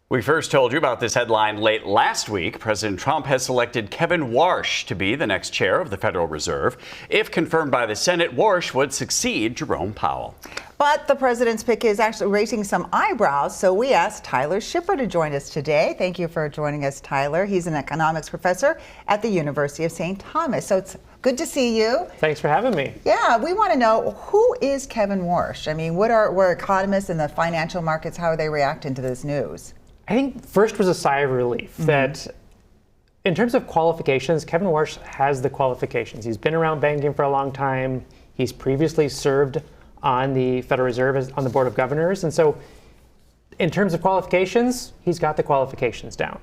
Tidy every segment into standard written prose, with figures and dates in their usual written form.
We first told you about this headline late last week. President Trump has selected Kevin Warsh to be the next chair of the Federal Reserve. If confirmed by the Senate, Warsh would succeed Jerome Powell. But the president's pick is actually raising some eyebrows, so we asked Tyler Schipper to join us today. Thank you for joining us, Tyler. He's an economics professor at the University of St. Thomas. So it's good to see you. Thanks for having me. Yeah, we want to know, who is Kevin Warsh? I mean, were economists in the financial markets, how are they reacting to this news? I think first was a sigh of relief that in terms of qualifications, Kevin Warsh has the qualifications. He's been around banking for a long time. He's previously served on the Federal Reserve on the Board of Governors. And so in terms of qualifications, he's got the qualifications down.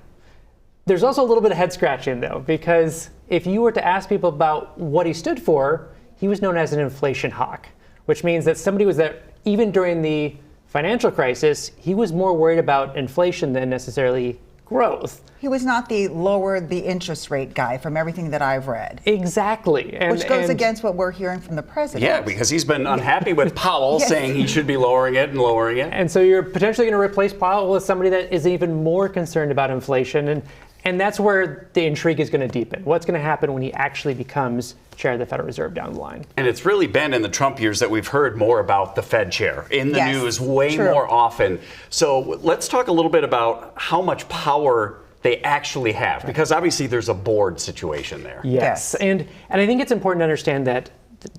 There's also a little bit of head scratching though, because if you were to ask people about what he stood for, he was known as an inflation hawk, which means that somebody was that even during the financial crisis, he was more worried about inflation than necessarily growth. He was not the lower the interest rate guy from everything that I've read. Exactly. Which goes against what we're hearing from the president. Yeah, because he's been unhappy with Powell saying he should be lowering it and lowering it. And so you're potentially going to replace Powell with somebody that is even more concerned about inflation. And that's where the intrigue is going to deepen. What's going to happen when he actually becomes chair of the Federal Reserve down the line? And it's really been in the Trump years that we've heard more about the Fed chair in the news way more often. So let's talk a little bit about how much power they actually have, because obviously there's a board situation there. Yes. And I think it's important to understand that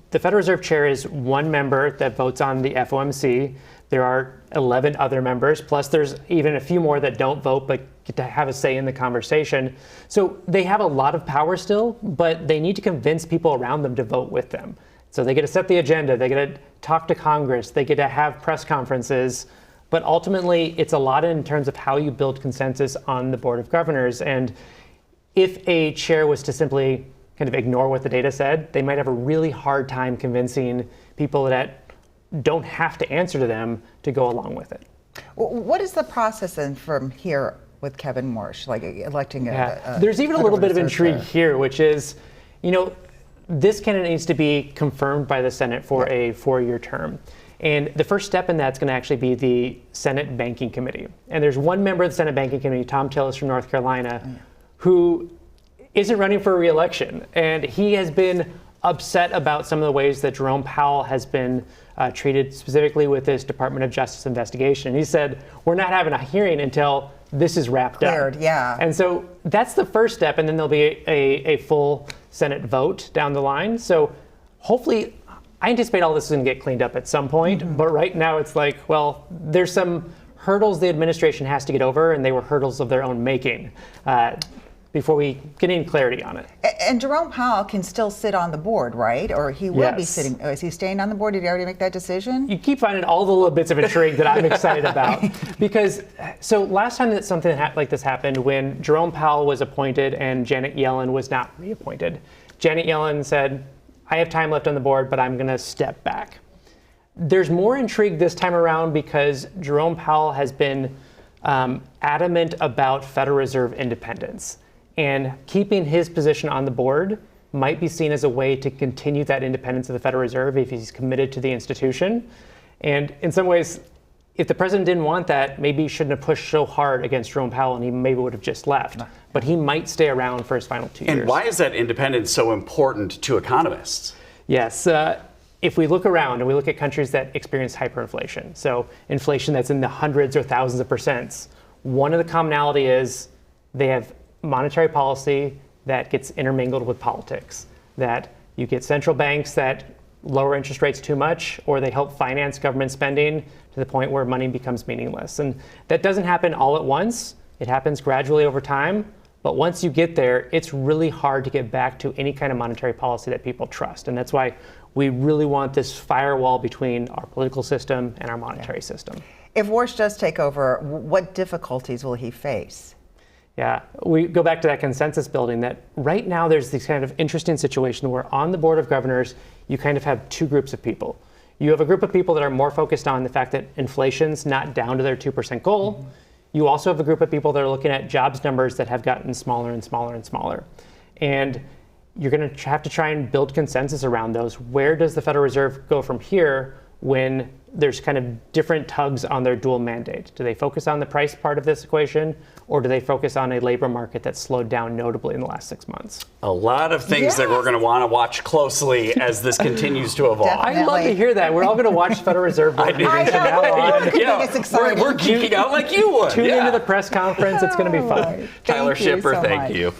the Federal Reserve chair is one member that votes on the FOMC. There are 11 other members, plus there's even a few more that don't vote but get to have a say in the conversation. So they have a lot of power still, but they need to convince people around them to vote with them. So they get to set the agenda, they get to talk to Congress, they get to have press conferences, but ultimately it's a lot in terms of how you build consensus on the Board of Governors. And if a chair was to simply kind of ignore what the data said, they might have a really hard time convincing people that don't have to answer to them to go along with it. What is the process then from here with Kevin Warsh, like electing There's even a little bit of intrigue here, which is, this candidate needs to be confirmed by the Senate for a 4-year term. And the first step in that's going to actually be the Senate Banking Committee. And there's one member of the Senate Banking Committee, Tom Tillis from North Carolina, who isn't running for re-election. And he has been upset about some of the ways that Jerome Powell has been treated, specifically with this Department of Justice investigation. He said, we're not having a hearing until this is wrapped up. And so that's the first step, and then there'll be a full Senate vote down the line. So hopefully, I anticipate all this is going to get cleaned up at some point, but right now it's like, well, there's some hurdles the administration has to get over, and they were hurdles of their own making before we get any clarity on it. And Jerome Powell can still sit on the board, right? Or he will be sitting. Is he staying on the board? Did he already make that decision? You keep finding all the little bits of intrigue that I'm excited about. Because, so last time that something like this happened, when Jerome Powell was appointed and Janet Yellen was not reappointed, Janet Yellen said, I have time left on the board, but I'm going to step back. There's more intrigue this time around because Jerome Powell has been adamant about Federal Reserve independence. And keeping his position on the board might be seen as a way to continue that independence of the Federal Reserve if he's committed to the institution. And in some ways, if the president didn't want that, maybe he shouldn't have pushed so hard against Jerome Powell and he maybe would have just left. But he might stay around for his final 2 years. And why is that independence so important to economists? Yes. If we look around and we look at countries that experience hyperinflation, so inflation that's in the hundreds or thousands of percents, one of the commonality is they have monetary policy that gets intermingled with politics, that you get central banks that lower interest rates too much, or they help finance government spending to the point where money becomes meaningless. And that doesn't happen all at once. It happens gradually over time. But once you get there, it's really hard to get back to any kind of monetary policy that people trust. And that's why we really want this firewall between our political system and our monetary system. If Warsh does take over, what difficulties will he face? Yeah, we go back to that consensus building that right now there's this kind of interesting situation where on the Board of Governors, you kind of have two groups of people. You have a group of people that are more focused on the fact that inflation's not down to their 2% goal. You also have a group of people that are looking at jobs numbers that have gotten smaller and smaller and smaller. And you're going to have to try and build consensus around those. Where does the Federal Reserve go from here when there's kind of different tugs on their dual mandate. Do they focus on the price part of this equation, or do they focus on a labor market that's slowed down notably in the last 6 months? A lot of things that we're going to want to watch closely as this continues to evolve. Definitely. I'd love to hear that. We're all going to watch Federal Reserve Board meetings from now on. I think it's exciting. We're geeking out like you would. Tune into the press conference. It's going to be fun. Tyler Thank you Schipper, so thank much. you.